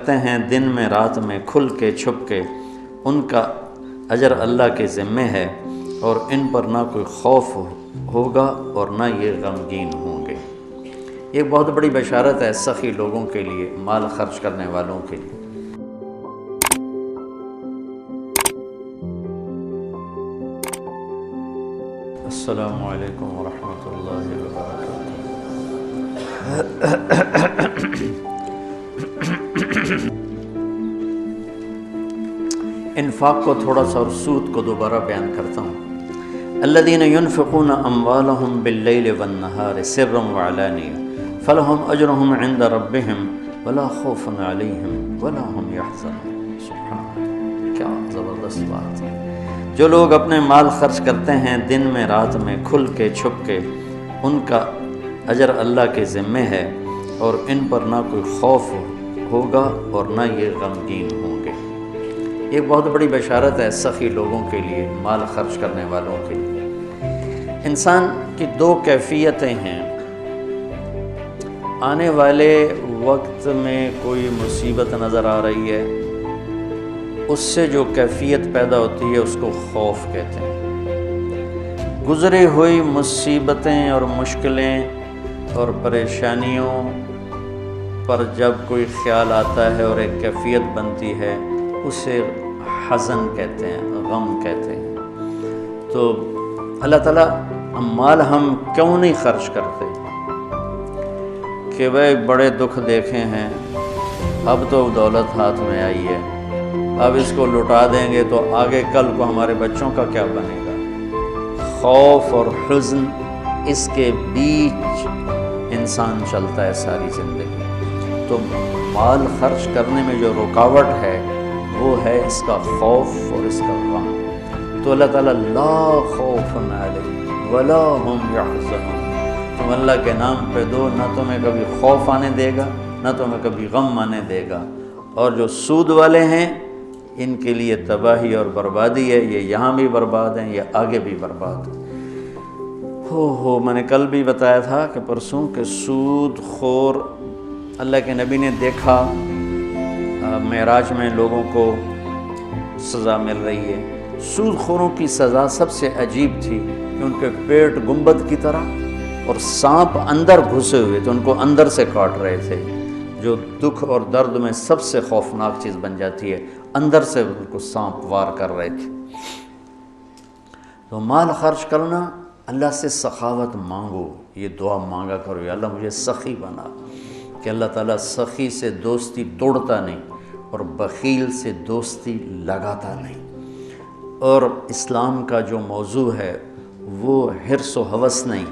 کرتے ہیں دن میں رات میں کھل کے چھپ کے، ان کا اجر اللہ کے ذمے ہے، اور ان پر نہ کوئی خوف ہوگا اور نہ یہ غمگین ہوں گے۔ یہ بہت بڑی بشارت ہے سخی لوگوں کے لیے، مال خرچ کرنے والوں کے لیے۔ السلام علیکم ورحمۃ اللہ وبرکاتہ۔ انفاق کو تھوڑا سا اور سود کو دوبارہ بیان کرتا ہوں۔ الذین ينفقون اموالهم باللیل والنہار سرا وعلانیہ فلہم اجرہم عند ربہم ولا خوف علیہم ولا ہم یحزنون۔ سبحان اللہ، کیا زبردست بات ہے۔ جو لوگ اپنے مال خرچ کرتے ہیں دن میں رات میں کھل کے چھپ کے، ان کا اجر اللہ کے ذمے ہے، اور ان پر نہ کوئی خوف ہوگا اور نہ یہ غمگین ہوں گے۔ یہ بہت بڑی بشارت ہے سخی لوگوں کے لیے، مال خرچ کرنے والوں کے لیے۔ انسان کی دو کیفیتیں ہیں۔ آنے والے وقت میں کوئی مصیبت نظر آ رہی ہے، اس سے جو کیفیت پیدا ہوتی ہے اس کو خوف کہتے ہیں۔ گزری ہوئی مصیبتیں اور مشکلیں اور پریشانیوں پر جب کوئی خیال آتا ہے اور ایک کیفیت بنتی ہے، اسے حزن کہتے ہیں، غم کہتے ہیں۔ تو اللہ تعالیٰ مال ہم کیوں نہیں خرچ کرتے کہ بھائی بڑے دکھ دیکھے ہیں، اب تو دولت ہاتھ میں آئی ہے، اب اس کو لٹا دیں گے تو آگے کل کو ہمارے بچوں کا کیا بنے گا۔ خوف اور حزن، اس کے بیچ انسان چلتا ہے ساری زندگی۔ تو مال خرچ کرنے میں جو رکاوٹ ہے وہ ہے اس کا خوف اور اس کا غم۔ تو اللہ تعالیٰ لا خوف علیہم ولا ہم یحزنون، تم اللہ کے نام پہ دو، نہ تمہیں کبھی خوف آنے دے گا نہ تمہیں کبھی غم آنے دے گا۔ اور جو سود والے ہیں ان کے لیے تباہی اور بربادی ہے، یہ یہاں بھی برباد ہیں، یہ آگے بھی برباد ہیں۔ میں نے کل بھی بتایا تھا کہ پرسوں کہ سود خور اللہ کے نبی نے دیکھا معراج میں لوگوں کو سزا مل رہی ہے۔ سود خوروں کی سزا سب سے عجیب تھی کہ ان کے پیٹ گنبد کی طرح اور سانپ اندر گھسے ہوئے تھے، ان کو اندر سے کاٹ رہے تھے، جو دکھ اور درد میں سب سے خوفناک چیز بن جاتی ہے، اندر سے ان کو سانپ وار کر رہے تھے۔ تو مال خرچ کرنا، اللہ سے سخاوت مانگو، یہ دعا مانگا کرو، یا اللہ مجھے سخی بنا، کہ اللہ تعالیٰ سخی سے دوستی توڑتا نہیں اور بخیل سے دوستی لگاتا نہیں۔ اور اسلام کا جو موضوع ہے وہ حرص و ہوس نہیں،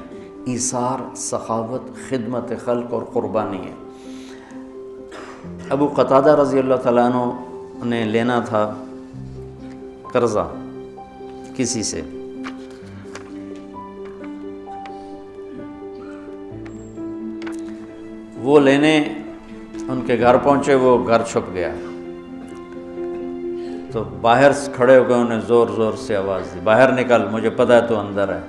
ایثار، سخاوت، خدمت خلق اور قربانی ہے۔ ابو قتادہ رضی اللہ تعالیٰ عنہ نے لینا تھا قرضہ کسی سے، وہ لینے ان کے گھر پہنچے، وہ گھر چھپ گیا، تو باہر کھڑے ہو گئے، انہیں زور زور سے آواز دی، باہر نکل، مجھے پتہ ہے تو اندر ہے۔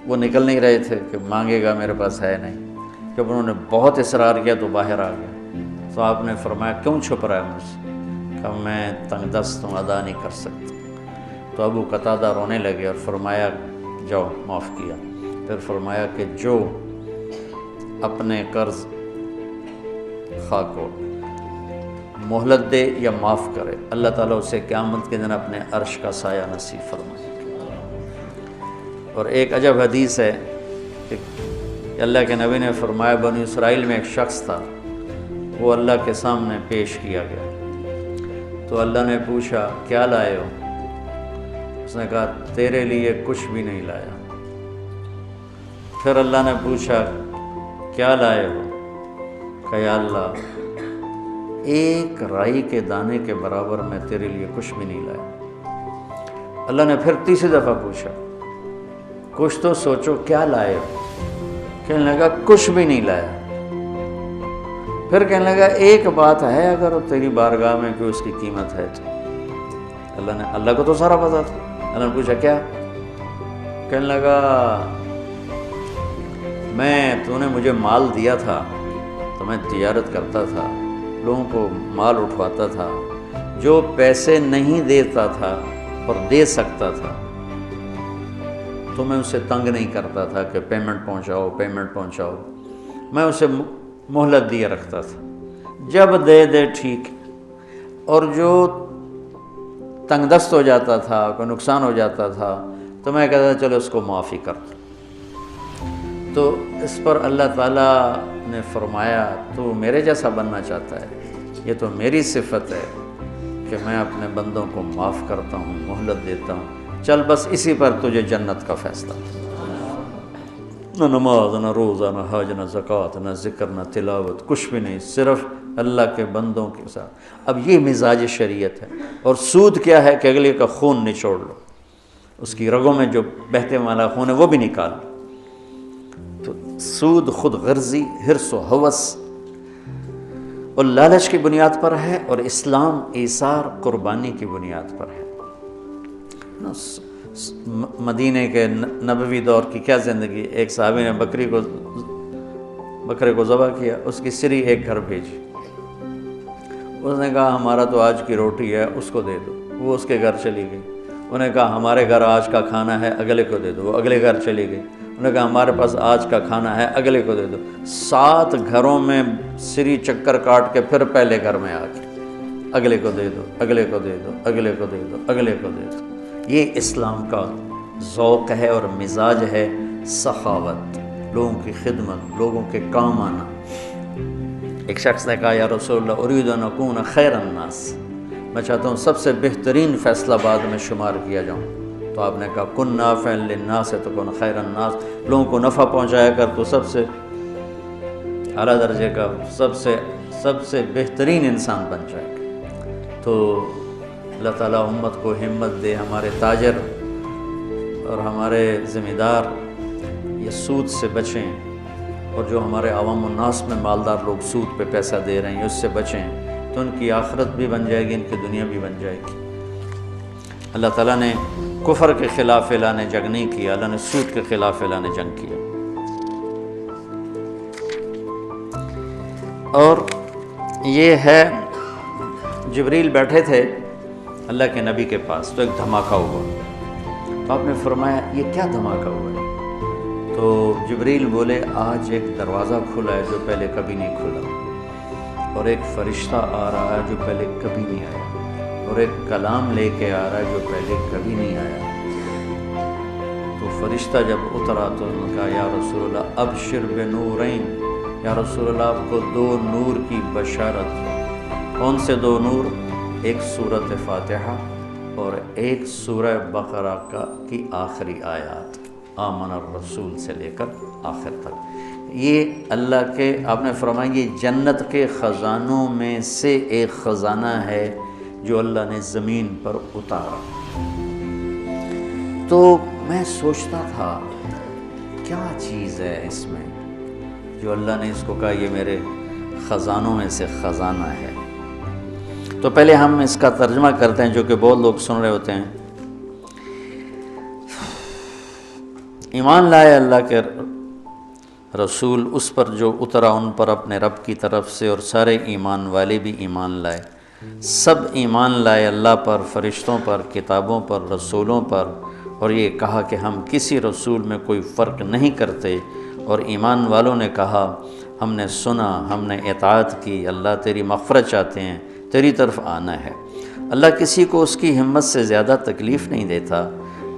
وہ نکل نہیں رہے تھے کہ مانگے گا، میرے پاس ہے نہیں۔ جب انہوں نے بہت اصرار کیا تو باہر آ گیا، تو آپ نے فرمایا کیوں چھپ رہا ہے مجھ سے؟ کہ میں تنگ دست ہوں، ادا نہیں کر سکتا۔ تو ابو قتادہ رونے لگے اور فرمایا جاؤ، معاف کیا۔ پھر فرمایا کہ جو اپنے قرض خواہ کو مہلت دے یا معاف کرے، اللہ تعالیٰ اسے قیامت کے دن اپنے عرش کا سایہ نصیب فرمائے۔ اور ایک عجب حدیث ہے کہ اللہ کے نبی نے فرمایا بنی اسرائیل میں ایک شخص تھا، وہ اللہ کے سامنے پیش کیا گیا، تو اللہ نے پوچھا کیا لائے ہو؟ اس نے کہا تیرے لیے کچھ بھی نہیں لایا۔ پھر اللہ نے پوچھا کیا لائے ہو؟ کہ یا اللہ ایک رائی کے دانے کے برابر میں تیرے لیے کچھ بھی نہیں لایا۔ اللہ نے پھر تیسری دفعہ پوچھا کچھ تو سوچو کیا لائے ہو؟ کہنے لگا کچھ بھی نہیں لایا۔ پھر کہنے لگا ایک بات ہے اگر تیری بارگاہ میں کہ اس کی قیمت ہے تو اللہ کو تو سارا پتا تھا۔ اللہ نے پوچھا کیا؟ کہنے لگا تو نے مجھے مال دیا تھا تو میں تجارت کرتا تھا، لوگوں کو مال اٹھواتا تھا، جو پیسے نہیں دیتا تھا اور دے سکتا تھا تو میں اسے تنگ نہیں کرتا تھا کہ پیمنٹ پہنچاؤ، میں اسے مہلت دیے رکھتا تھا، جب دے ٹھیک۔ اور جو تنگ دست ہو جاتا تھا، کوئی نقصان ہو جاتا تھا تو میں کہتا تھا چلو اس کو معافی کر دو۔ تو اس پر اللہ تعالیٰ نے فرمایا تو میرے جیسا بننا چاہتا ہے، یہ تو میری صفت ہے کہ میں اپنے بندوں کو معاف کرتا ہوں، مہلت دیتا ہوں، چل بس اسی پر تجھے جنت کا فیصلہ۔ نہ نماز، نہ روزہ، نہ حج، نہ زکوٰۃ، نہ ذکر، نہ تلاوت، کچھ بھی نہیں، صرف اللہ کے بندوں کے ساتھ۔ اب یہ مزاج شریعت ہے۔ اور سود کیا ہے کہ اگلے کا خون نچوڑ لو، اس کی رگوں میں جو بہتے والا خون ہے وہ بھی نکال لو۔ تو سود خود غرضی، حرص و ہوس اور لالچ کی بنیاد پر ہے، اور اسلام ایثار، قربانی کی بنیاد پر ہے۔ مدینے کے نبوی دور کی کیا زندگی، ایک صحابی نے بکرے کو ذبح کیا، اس کی سری ایک گھر بھیجی، اس نے کہا ہمارا تو آج کی روٹی ہے، اس کو دے دو، وہ اس کے گھر چلی گئی۔ انہوں نے کہا ہمارے گھر آج کا کھانا ہے، اگلے کو دے دو، وہ اگلے گھر چلی گئی۔ انہوں نے کہا ہمارے پاس آج کا کھانا ہے، اگلے کو دے دو۔ 7 گھروں میں سری چکر کاٹ کے پھر پہلے گھر میں آ کے اگلے کو دے دو، اگلے کو دے دو، اگلے کو دے دو، اگلے کو دے دو۔ یہ اسلام کا ذوق ہے اور مزاج ہے، سخاوت، لوگوں کی خدمت، لوگوں کے کام آنا۔ ایک شخص نے کہا یا رسول اللہ ارید ان اکون خیر الناس، میں چاہتا ہوں سب سے بہترین فیصلہ بعد میں شمار کیا جاؤں۔ تو آپ نے کہا کن نافعا للناس تکن خیر الناس، لوگوں کو نفع پہنچایا کر تو سب سے اعلیٰ درجے کا، سب سے بہترین انسان بن جائے گا۔ تو اللہ تعالیٰ امت کو ہمت دے، ہمارے تاجر اور ہمارے ذمہ دار یہ سود سے بچیں، اور جو ہمارے عوام الناس میں مالدار لوگ سود پہ پیسہ دے رہے ہیں اس سے بچیں، تو ان کی آخرت بھی بن جائے گی، ان کی دنیا بھی بن جائے گی۔ اللہ تعالیٰ نے کفر کے خلاف اعلان جنگ نہیں کیا، اللہ نے سود کے خلاف اعلان جنگ کیا۔ اور یہ ہے جبریل بیٹھے تھے اللہ کے نبی کے پاس، تو ایک دھماکہ ہوا، تو آپ نے فرمایا یہ کیا دھماکہ ہوا ہے؟ تو جبریل بولے آج ایک دروازہ کھلا ہے جو پہلے کبھی نہیں کھلا، اور ایک فرشتہ آ رہا ہے جو پہلے کبھی نہیں آیا، اور ایک کلام لے کے آ رہا ہے جو پہلے کبھی نہیں آیا۔ تو فرشتہ جب اترا تو انہوں نے کہا یا رسول اللہ ابشر بنورین، یا رسول اللہ آپ کو 2 نور کی بشارت۔ کون سے 2 نور؟ ایک سورۃ فاتحہ اور ایک سورہ بقرہ کی آخری آیات، آمن الرسول سے لے کر آخر تک۔ یہ اللہ کے، آپ نے فرمایا یہ جنت کے خزانوں میں سے ایک خزانہ ہے جو اللہ نے زمین پر اتارا۔ تو میں سوچتا تھا کیا چیز ہے اس میں جو اللہ نے اس کو کہا یہ میرے خزانوں میں سے خزانہ ہے۔ تو پہلے ہم اس کا ترجمہ کرتے ہیں جو کہ بہت لوگ سن رہے ہوتے ہیں۔ ایمان لائے اللہ کے رسول اس پر جو اترا ان پر اپنے رب کی طرف سے، اور سارے ایمان والے بھی ایمان لائے، سب ایمان لائے اللہ پر، فرشتوں پر، کتابوں پر، رسولوں پر، اور یہ کہا کہ ہم کسی رسول میں کوئی فرق نہیں کرتے۔ اور ایمان والوں نے کہا ہم نے سنا، ہم نے اطاعت کی، اللہ تیری مغفرت چاہتے ہیں، تیری طرف آنا ہے۔ اللہ کسی کو اس کی ہمت سے زیادہ تکلیف نہیں دیتا،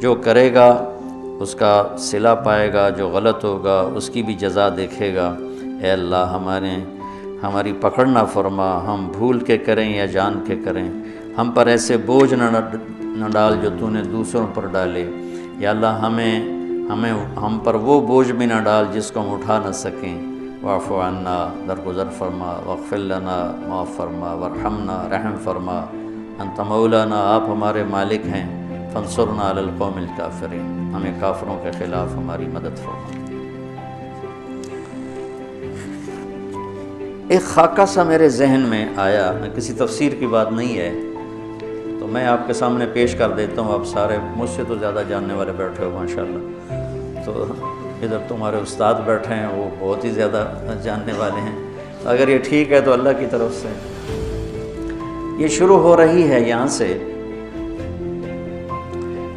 جو کرے گا اس کا صلہ پائے گا، جو غلط ہوگا اس کی بھی جزا دیکھے گا۔ اے اللہ ہماری پکڑ نہ فرما، ہم بھول کے کریں یا جان کے کریں، ہم پر ایسے بوجھ نہ ڈال جو تو نے دوسروں پر ڈالے۔ یا اللہ ہم پر وہ بوجھ بھی نہ ڈال جس کو ہم اٹھا نہ سکیں۔ واعف عنا، درگزر فرما، واغفر لنا، معاف فرما، وارحمنا، رحم فرما، انت مولانا، آپ ہمارے مالک ہیں، فانصرنا علی القوم الکافرین، ہمیں کافروں کے خلاف ہماری مدد فرما۔ ایک خاکہ سا میرے ذہن میں آیا، کسی تفسیر کی بات نہیں ہے، تو میں آپ کے سامنے پیش کر دیتا ہوں۔ آپ سارے مجھ سے تو زیادہ جاننے والے بیٹھے ہو ماشاءاللہ، تو ادھر تمہارے استاد بیٹھے ہیں وہ بہت ہی زیادہ جاننے والے ہیں، اگر یہ ٹھیک ہے تو اللہ کی طرف سے یہ شروع ہو رہی ہے یہاں سے،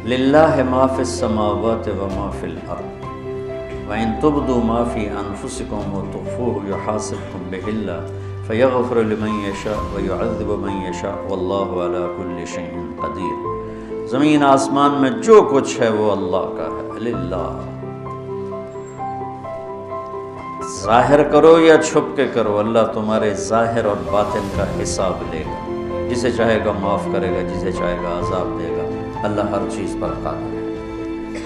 للہ ما فی السماوات و ما فی الارض وَإِن تُبْدُوا مَا فِي أَنفُسِكُمْ وَتُخْفُوهُ يُحَاسِبْكُم بِهِ اللَّهُ فَيَغْفِرُ لِمَن يَشَاءُ وَيُعَذِّبُ مَن يَشَاءُ وَاللَّهُ عَلَى كُلِّ شَيْءٍ قَدِيرٌ۔ زمین آسمان میں جو کچھ ہے وہ اللہ کا ہے، للہ۔ ظاہر کرو یا چھپ کے کرو، اللہ تمہارے ظاہر اور باطن کا حساب لے گا، جسے چاہے گا معاف کرے گا، جسے چاہے گا عذاب دے گا، اللہ ہر چیز پر قادر ہے۔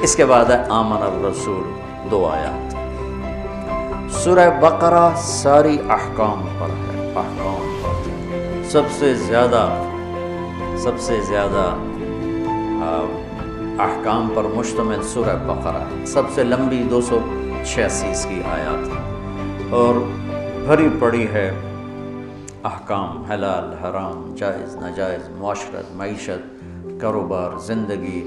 اس کے بعد ہے آمن الرسول، 2 آیات۔ سورہ بقرہ ساری احکام پر ہے، احکام پر سب سے زیادہ احکام پر مشتمل سورہ بقرہ ہے، سب سے لمبی 286 کی آیات ہے اور بھری پڑی ہے احکام، حلال حرام، جائز ناجائز، معاشرت، معیشت، کاروبار، زندگی،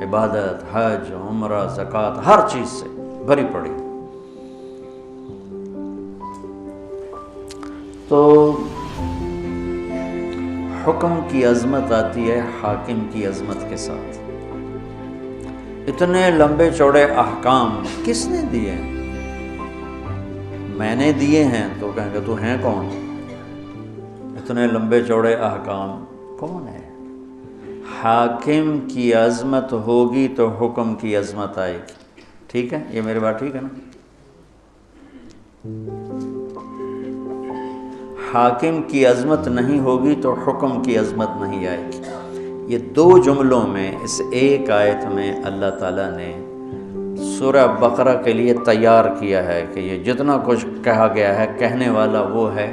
عبادت، حج، عمرہ، زکوٰۃ، ہر چیز سے بھری پڑی۔ تو حکم کی عظمت آتی ہے حاکم کی عظمت کے ساتھ۔ اتنے لمبے چوڑے احکام کس نے دیے؟ میں نے دیے ہیں، تو کہیں گے تو ہیں کون؟ اتنے لمبے چوڑے احکام کون ہے؟ حاکم کی عظمت ہوگی تو حکم کی عظمت آئے گی۔ ٹھیک ہے، یہ میری بات ٹھیک ہے نا؟ حاکم کی عظمت نہیں ہوگی تو حکم کی عظمت نہیں آئے گی۔ یہ 2 جملوں میں، اس ایک آیت میں اللہ تعالیٰ نے سورہ بقرہ کے لیے تیار کیا ہے کہ یہ جتنا کچھ کہا گیا ہے، کہنے والا وہ ہے،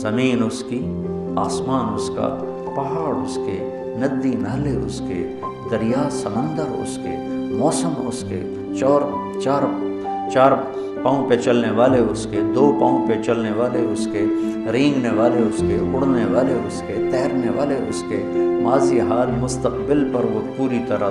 زمین اس کی، آسمان اس کا، پہاڑ اس کے، ندی نالے اس کے، دریا سمندر اس کے، موسم اس کے، چار پاؤں پہ چلنے والے اس کے، 2 پاؤں پہ چلنے والے اس کے، رینگنے والے اس کے، اڑنے والے اس کے، تیرنے والے اس کے، ماضی حال مستقبل پر وہ پوری طرح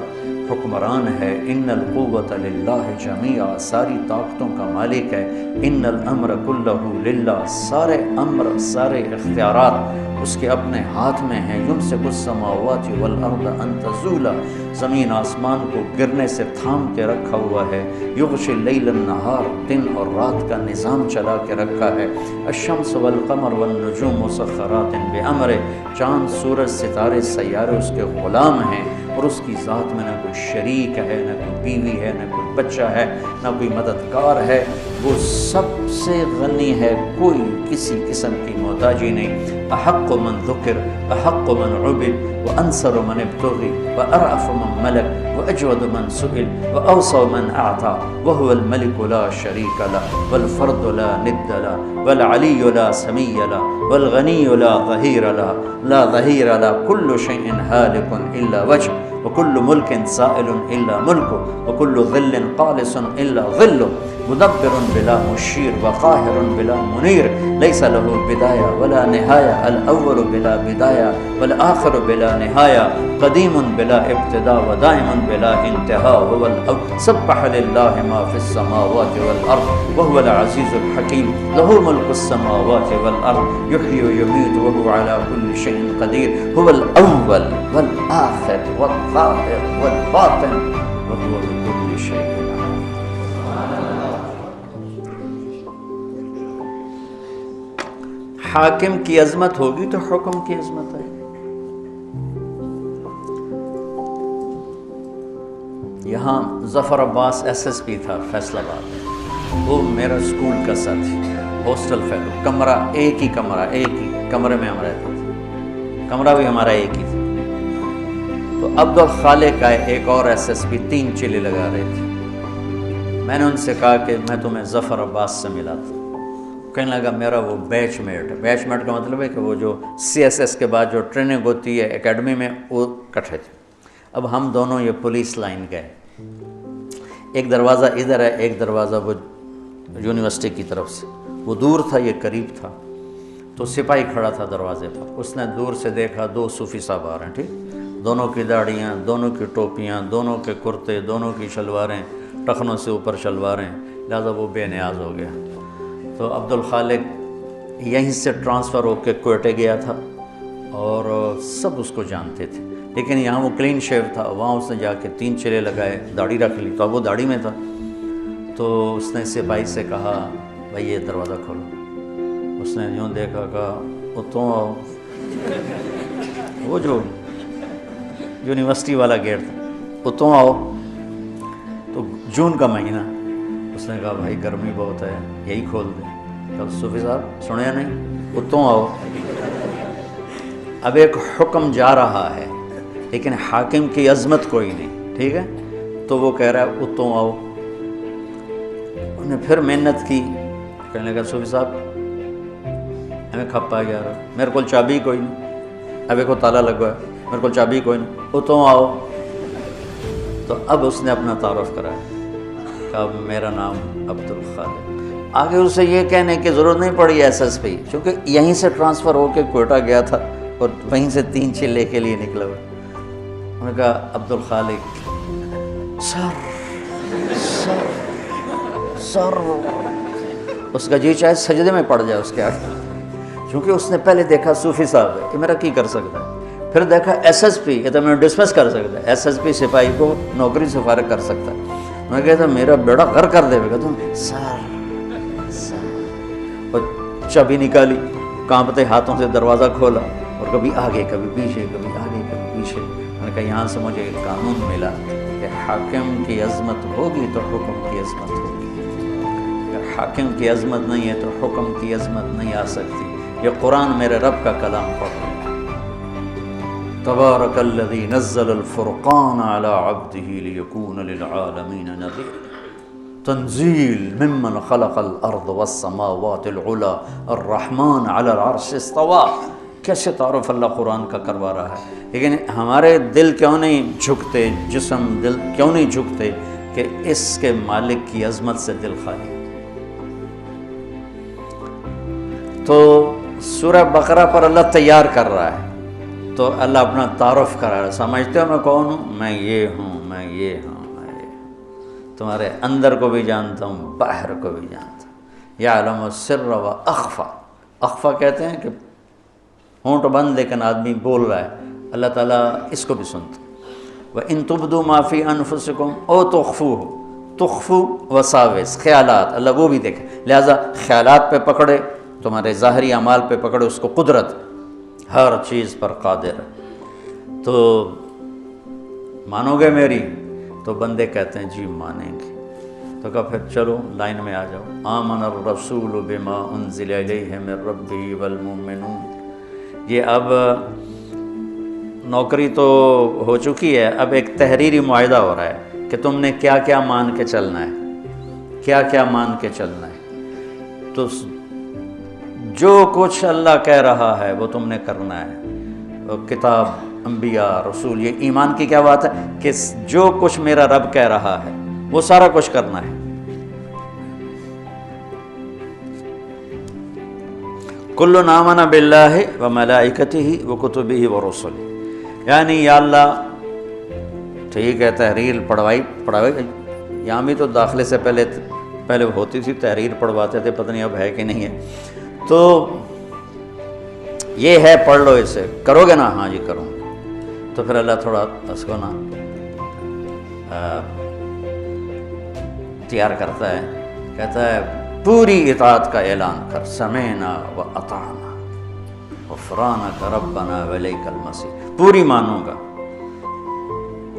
حکمران ہے۔ ان القوۃ للہ جمیعا، ساری طاقتوں کا مالک ہے۔ ان الامر کلہ للہ، سارے امر، سارے اختیارات اس کے اپنے ہاتھ میں ہیں۔ یمسک السماوات والارض ان تزولا، زمین آسمان کو گرنے سے تھام کے رکھا ہوا ہے۔ یغشی اللیل النہار، دن اور رات کا نظام چلا کے رکھا ہے۔ الشمس والقمر والنجوم مسخرات بامرہ، چاند، سورج، ستارے، سیارے اس کے غلام ہیں، اور اس کی ذات میں نہ کوئی شریک ہے، نہ کوئی بیوی ہے، نہ کوئی بچہ ہے، نہ کوئی مددگار ہے۔ وہ سب سے غنی ہے، کوئی کسی قسم کی محتاجی نہیں۔ احق من ذکر، احق من عبد، وانصر من ابتغی، وارأف من ملک، واجود من سئل، واوصى من اعطى، وهو الملك لا شريك له، والفرد لا ند له، والعلي لا سمي له، والغني لا ظهير له، لا ظهير له، كل شيء هالك الا وجهه، وكل ملك زائل الا ملكه، وكل ظل قالص الا ظله، مدبر بلا مشير، وقاهر بلا منير، ليس له بداية ولا نهاية، الأول بلا بداية والآخر بلا نهاية، قديم بلا ابتداء ودائم بلا انتهاء، هو الأول، سبح لله ما في السماوات والأرض وهو العزيز الحكيم، له ملك السماوات والأرض، يحيي ويميت وهو على كل شيء قدير، هو الأول والآخر والظاهر والباطن وهو بكل شيء عليم۔ حاکم کی عظمت ہوگی تو حکم کی عظمت ہے۔ یہاں ظفر عباس SSP تھا فیصل آباد، وہ میرا اسکول کا ساتھی، ہاسٹل فیلو، کمرہ ایک ہی کمرے میں ہم رہتے تھے، کمرہ بھی ہمارا ایک ہی تھا۔ تو عبد الخالق آئے، ایک اور SSP، 3 چلے لگا رہے تھے۔ میں نے ان سے کہا کہ میں تمہیں ظفر عباس سے ملا تھا۔ کہنے لگا میرا وہ بیچ میٹ ہے۔ بیچ میٹ کا مطلب ہے کہ وہ جو CSS کے بعد جو ٹریننگ ہوتی ہے اکیڈمی میں، وہ کٹھے تھے۔ اب ہم دونوں یہ پولیس لائن گئے، ایک دروازہ ادھر ہے، ایک دروازہ وہ یونیورسٹی کی طرف سے، وہ دور تھا، یہ قریب تھا۔ تو سپاہی کھڑا تھا دروازے پر، اس نے دور سے دیکھا 2 صوفی صاحب آ رہے ہیں، ٹھیک، دونوں کی داڑیاں، دونوں کی ٹوپیاں، دونوں کے کرتے، دونوں کی شلواریں، ٹخنوں سے اوپر شلواریں، لہذا وہ بے نیاز ہو گیا۔ تو عبد الخالق یہیں سے ٹرانسفر ہو کے کوئٹے گیا تھا اور سب اس کو جانتے تھے، لیکن یہاں وہ کلین شیو تھا، وہاں اس نے جا کے 3 چلے لگائے، داڑھی رکھ لی، تو اب وہ داڑھی میں تھا۔ تو اس نے سپاہی سے کہا بھائی یہ دروازہ کھولو۔ اس نے یوں دیکھا، کہا اتوں آؤ، وہ جو یونیورسٹی والا گیٹ تھا، اتوں آؤ۔ تو جون کا مہینہ، اس نے کہا بھائی گرمی بہت ہے، یہی کھول دیں۔ کہا صوفی صاحب سنیا نہیں، اتوں آؤ۔ اب ایک حکم جا رہا ہے لیکن حاکم کی عظمت کوئی نہیں، ٹھیک ہے، تو وہ کہہ رہا ہے اتوں آؤ۔ انہوں نے پھر محنت کی، کہنے لگا صوفی صاحب ہمیں کھپا گیا رہا، میرے کو چابی کوئی نہیں، اب ایک تالا لگوا ہے، میرے کو چابی کوئی نہیں، اتوں آؤ۔ تو اب اس نے اپنا تعارف کرایا، کہا میرا نام عبد الخالق۔ آگے اسے یہ کہنے کی ضرورت نہیں پڑی ایس ایس پی، چونکہ یہیں سے ٹرانسفر ہو کے کوئٹہ گیا تھا اور وہیں سے 3 چلے کے لیے نکلا ہوا۔ انہوں نے کہا عبد الخالق سر سر سر، اس کا جی چاہے سجدے میں پڑ جائے اس کے آگے، کیونکہ اس نے پہلے دیکھا صوفی صاحب ہے، یہ میرا کی کر سکتا ہے، پھر دیکھا ایس ایس پی، یہ تو میں ڈسمس کر سکتا ہے، ایس ایس پی سپاہی کو نوکری سے فارغ کر سکتا ہے۔ میں کہتا میرا بیڑا غرق کر دے گا، تم سر سر، اور چابی نکالی، کانپتے ہاتھوں سے دروازہ کھولا، اور کبھی آگے کبھی پیچھے، کبھی آگے کبھی پیچھے۔ میں نے کہا یہاں سے مجھے ایک قانون ملا کہ حاکم کی عظمت ہوگی تو حکم کی عظمت ہوگی، اگر حاکم کی عظمت نہیں ہے تو حکم کی عظمت نہیں آ سکتی۔ یہ قرآن میرے رب کا کلام پڑھ رہا ہے، تبارک الذی نزل الفرقان علی عبدہ لیکون للعالمین نذیرا، تنزیل ممن خلق الارض والسماوات العلی الرحمن علی العرش استوى۔ کیسے تعارف اللہ قرآن کا کروا رہا ہے، لیکن ہمارے دل کیوں نہیں جھکتے، جسم دل کیوں نہیں جھکتے کہ اس کے مالک کی عظمت سے دل خالی۔ تو سورہ بقرہ پر اللہ تیار کر رہا ہے، تو اللہ اپنا تعارف کرا رہا ہے، سمجھتے ہو میں کون ہوں؟ میں یہ ہوں، میں یہ ہوں، میں یہ ہوں، تمہارے اندر کو بھی جانتا ہوں، باہر کو بھی جانتا ہوں، یعلم السر و اخفا۔ اخفا کہتے ہیں کہ ہونٹ بند لیکن آدمی بول رہا ہے، اللہ تعالیٰ اس کو بھی سنتا۔ وَإِن تُبْدُوا مَا فِي أَنفُسِكُمْ أَوْ تُخْفُوهُ، تخفو وساوس، خیالات، اللہ وہ بھی دیکھے، لہٰذا خیالات پہ پکڑے، تمہارے ظاہری اعمال پہ پکڑے اس کو قدرت، ہر چیز پر قادر ہے۔ تو مانو گے میری؟ تو بندے کہتے ہیں جی مانیں گے۔ تو کہا پھر چلو لائن میں آ جاؤ، آمن الرسول بما انزل الیہ من ربہ والمؤمنون۔ یہ اب نوکری تو ہو چکی ہے، اب ایک تحریری معاہدہ ہو رہا ہے کہ تم نے کیا کیا مان کے چلنا ہے، کیا کیا مان کے چلنا ہے۔ تو جو کچھ اللہ کہہ رہا ہے وہ تم نے کرنا ہے، کتاب، انبیاء، رسول، یہ ایمان کی کیا بات ہے کہ جو کچھ میرا رب کہہ رہا ہے وہ سارا کچھ کرنا ہے۔ کل آمن باللہ و ملائکتہ و کتبہ و رسلہ، یعنی یا اللہ ٹھیک ہے تحریر پڑھوائی یہاں بھی تو داخلے سے پہلے ہوتی تھی، تحریر پڑھواتے تھے، پتہ نہیں اب ہے کہ نہیں ہے۔ تو یہ ہے پڑھ لو، اسے کرو گے نا؟ ہاں جی کروں گا۔ تو پھر اللہ تھوڑا اس کو نا تیار کرتا ہے، کہتا ہے پوری اطاعت کا اعلان کر، سمعنا و اطعنا غفرانک ربنا والیک المصیر، پوری مانوں گا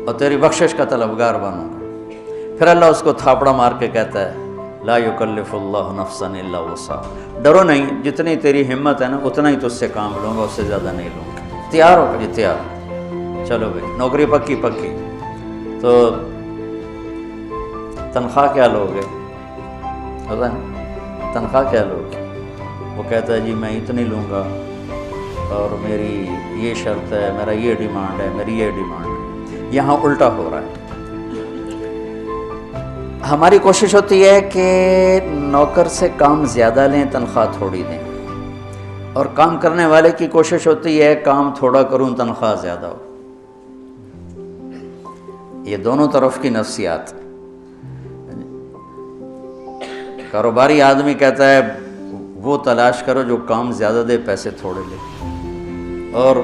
اور تیری بخشش کا طلبگار بنوں گا۔ پھر اللہ اس کو تھاپڑا مار کے کہتا ہے لا یکلف اللہ نفسا الا وسعہا، ڈرو نہیں، جتنی تیری ہمت ہے نا اتنا ہی تو اس سے کام لوں گا، اس سے زیادہ نہیں لوں گا۔ تیار ہو جی؟ تیار، چلو بھائی نوکری پکی پکی۔ تو تنخواہ کیا لوگے؟ پتہ ہے تنخواہ کیا لوگے؟ وہ کہتا ہے جی میں اتنی لوں گا اور میری یہ شرط ہے، میرا یہ ڈیمانڈ ہے، میری یہ ڈیمانڈ ہے۔ یہاں الٹا ہو رہا ہے، ہماری کوشش ہوتی ہے کہ نوکر سے کام زیادہ لیں، تنخواہ تھوڑی دیں، اور کام کرنے والے کی کوشش ہوتی ہے کام تھوڑا کروں، تنخواہ زیادہ ہو۔ یہ دونوں طرف کی نفسیات۔ کاروباری آدمی کہتا ہے وہ تلاش کرو جو کام زیادہ دے پیسے تھوڑے لے، اور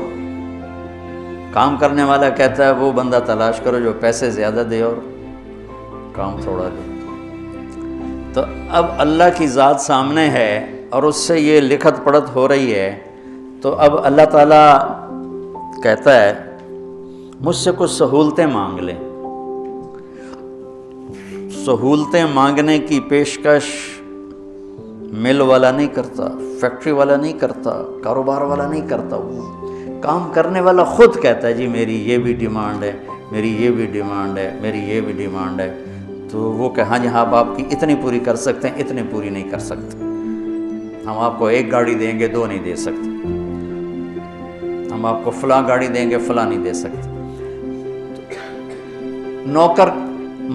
کام کرنے والا کہتا ہے وہ بندہ تلاش کرو جو پیسے زیادہ دے اور کام تھوڑا لے۔ تو اب اللہ کی ذات سامنے ہے اور اس سے یہ لکھت پڑھت ہو رہی ہے، تو اب اللہ تعالیٰ کہتا ہے مجھ سے کچھ سہولتیں مانگ لیں۔ سہولتیں مانگنے کی پیشکش مل والا نہیں کرتا، فیکٹری والا نہیں کرتا، کاروبار والا نہیں کرتا، وہ کام کرنے والا خود کہتا ہے جی میری یہ بھی ڈیمانڈ ہے، میری یہ بھی ڈیمانڈ ہے، میری یہ بھی ڈیمانڈ ہے۔ تو وہ کہ ہاں جی ہاں آپ کی اتنی پوری کر سکتے ہیں، اتنی پوری نہیں کر سکتے، ہم آپ کو ایک گاڑی دیں گے، دو نہیں دے سکتے، ہم آپ کو فلاں گاڑی دیں گے، فلاں نہیں دے سکتے۔ نوکر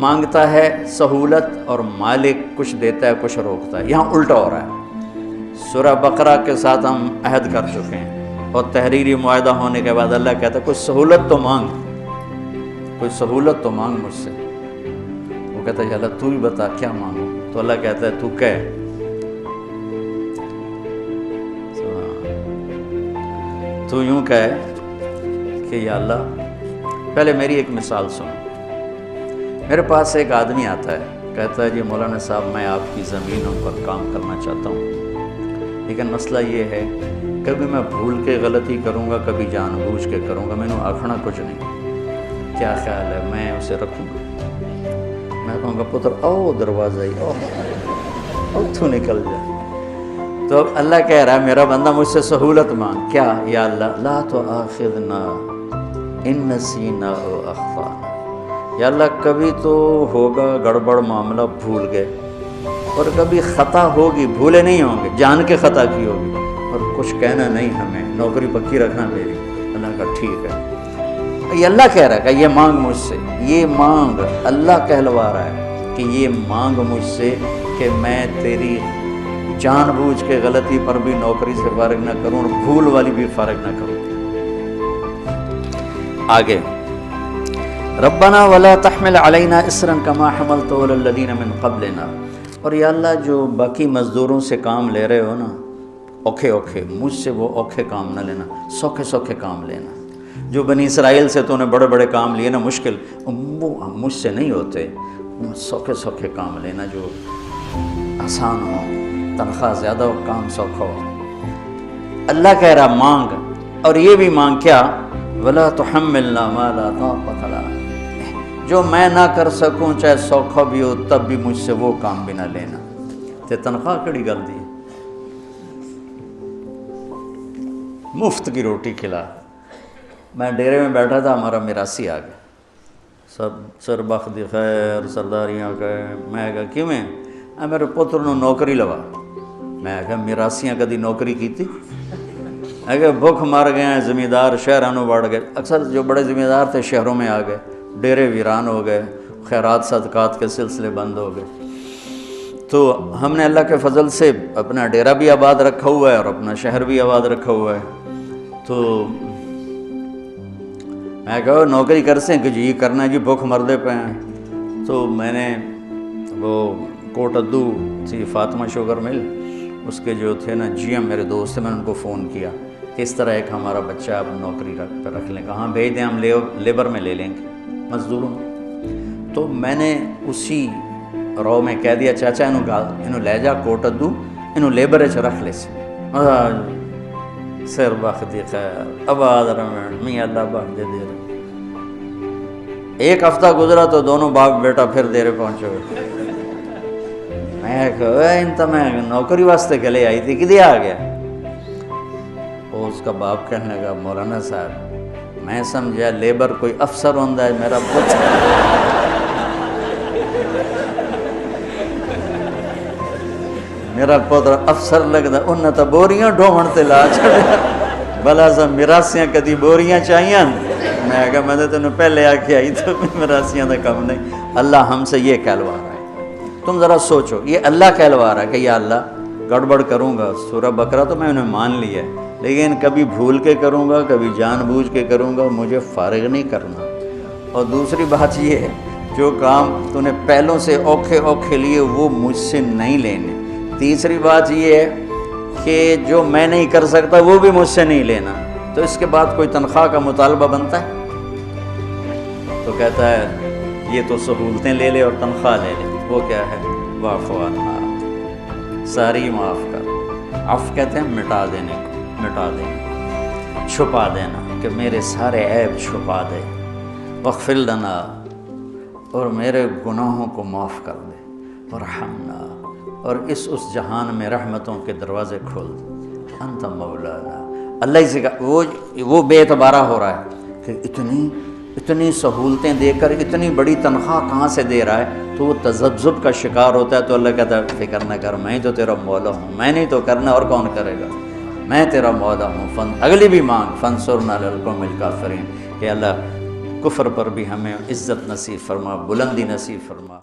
مانگتا ہے سہولت اور مالک کچھ دیتا ہے، کچھ روکتا ہے۔ یہاں الٹا ہو رہا ہے۔ سورہ بقرہ کے ساتھ ہم عہد کر چکے ہیں اور تحریری معاہدہ ہونے کے بعد اللہ کہتا ہے کچھ سہولت تو مانگ، کوئی سہولت تو مانگ مجھ سے۔ وہ کہتا ہے اللہ تو ہی بتا کیا مانگو، تو اللہ کہتا ہے تو کہہ، تو یوں کہے کہ یا اللہ پہلے میری ایک مثال سن۔ میرے پاس ایک آدمی آتا ہے، کہتا ہے جی مولانا صاحب میں آپ کی زمینوں پر کام کرنا چاہتا ہوں، لیکن مسئلہ یہ ہے کبھی میں بھول کے غلطی کروں گا، کبھی جان بوجھ کے کروں گا، میں نے آکھنا کچھ نہیں، کیا خیال ہے میں اسے رکھوں گا؟ میں کہوں گا پتر او دروازہ ہی او تو نکل جا۔ تو اب اللہ کہہ رہا ہے میرا بندہ مجھ سے سہولت مانگ، کیا؟ یا اللہ لا تؤاخذنا ان نسینا او اخطانا، یا اللہ کبھی تو ہوگا گڑبڑ معاملہ، بھول گئے، اور کبھی خطا ہوگی، بھولے نہیں ہوں گے، جان کے خطا کی ہوگی، اور کچھ کہنا نہیں، ہمیں نوکری پکی رکھنا میری۔ اللہ کا ٹھیک ہے، یہ اللہ کہہ رہا ہے کہ یہ مانگ مجھ سے، یہ مانگ اللہ کہلوا رہا ہے کہ یہ مانگ مجھ سے کہ میں تیری جان بوجھ کے غلطی پر بھی نوکری سے فارغ نہ کروں اور بھول والی بھی فارغ نہ کروں۔ آگے ربنا ولا تحمل علینا اسرا کما حملته علی الذین من قبلنا، اور یا اللہ جو باقی مزدوروں سے کام لے رہے ہو نا اوکھے اوکھے، مجھ سے وہ اوکھے کام نہ لینا، سوکھے سوکھے کام لینا۔ جو بنی اسرائیل سے تو نے بڑے بڑے کام لیے نا مشکل، وہ مجھ سے نہیں ہوتے، سوکھے سوکھے کام لینا جو آسان ہو، تنخواہ زیادہ ہو، کام سوکھا ہو۔ اللہ کہہ رہا مانگ، اور یہ بھی مانگ کیا؟ ولا تحملنا ما لا طاقت لنا، جو میں نہ کر سکوں چاہے سوکھا بھی ہو تب بھی مجھ سے وہ کام بھی نہ لینا۔ تے تنخواہ کڑی گل دی، مفت کی روٹی کھلا۔ میں ڈیرے میں بیٹھا تھا، ہمارا میراسی آ گیا، سب سر بخت خیر سرداریاں کہے، میں کہا کیوں میں میرے پتر نو نوکری لوا۔ میں کہا میراسیاں کدی نوکری کی تھی؟ اگر بھوک مار گئے ہیں، زمیندار شہرانوں بڑھ گئے، اکثر جو بڑے زمیندار تھے شہروں میں آ گئے، ڈیرے ویران ہو گئے، خیرات صدقات کے سلسلے بند ہو گئے۔ تو ہم نے اللہ کے فضل سے اپنا ڈیرہ بھی آباد رکھا ہوا ہے اور اپنا شہر بھی آباد رکھا ہوا ہے۔ تو میں کہا نوکری کر سیں کہ جی کرنا ہے جی، بھوک مردے پہ ہیں۔ تو میں نے وہ کوٹ ادو تھی فاطمہ شوگر مل، اس کے جو تھے نا جی ایم میرے دوست تھے، میں نے ان کو فون کیا کہ اس طرح ایک ہمارا بچہ اب نوکری رکھ لیں، کہاں بھیج دیں، ہم لیبر میں لے لیں گے، مزدوروں میں۔ تو میں نے اسی رو میں کہہ دیا چاچا انہوں لے جا کوٹ ادو، انہوں لیبر چ رکھ لے سے سر بختی خیر آباد رمن میاں اللہ باپ دے دے رہے۔ ایک ہفتہ گزرا تو دونوں باپ بیٹا پھر دیرے پہنچے ہوئے۔ میں کہا انتا میں نوکری واسطے گلے آئی تھی، کدھے آ گیا؟ اور اس کا باپ کہنے لگا مولانا صاحب میں سمجھا لیبر کوئی افسر ہوندہ ہے، میرا پتر میرا پتر افسر لگتا انہاں تا بوریاں ڈھومن تے لا چھڑے، بلا سا میراسیاں کدی بوریاں چاہیاں۔ میں کہا میں نے تینوں پہلے آ کے آئی تو میراسیاں دا کم نہیں۔ اللہ ہم سے یہ کہلوا رہا ہے، تم ذرا سوچو، یہ اللہ کہلوا رہا ہے کہ یا اللہ گڑبڑ کروں گا، سورہ بقرہ تو میں انہیں مان لیا ہے، لیکن کبھی بھول کے کروں گا، کبھی جان بوجھ کے کروں گا، مجھے فارغ نہیں کرنا۔ اور دوسری بات یہ ہے جو کام تو نے پہلوں سے اوکھے اوکھے لیے وہ مجھ سے نہیں لینے۔ تیسری بات یہ ہے کہ جو میں نہیں کر سکتا وہ بھی مجھ سے نہیں لینا، تو اس کے بعد کوئی تنخواہ کا مطالبہ بنتا ہے؟ تو کہتا ہے یہ تو سہولتیں لے لے اور تنخواہ لے لے۔ وہ کیا ہے؟ واعف عنا، ساری معاف کر۔ عفو کہتے ہیں مٹا دینے کو، مٹا دینا، چھپا دینا، کہ میرے سارے عیب چھپا دے۔ واغفر لنا، اور میرے گناہوں کو معاف کر دے۔ ورحمنا، اور اس جہان میں رحمتوں کے دروازے کھول دے۔ انت مولانا، اللہ ہی سے وہ بے اعتبارہ ہو رہا ہے کہ اتنی سہولتیں دے کر اتنی بڑی تنخواہ کہاں سے دے رہا ہے، تو وہ تذبذب کا شکار ہوتا ہے۔ تو اللہ کہتا ہے فکر نہ کر، میں تو تیرا مولا ہوں، میں نہیں تو کرنا اور کون کرے گا، میں تیرا مولا ہوں۔ اگلی بھی مانگ، فانصرنا علی القوم الکافرین، کہ اللہ کفر پر بھی ہمیں عزت نصیب فرما، بلندی نصیب فرما۔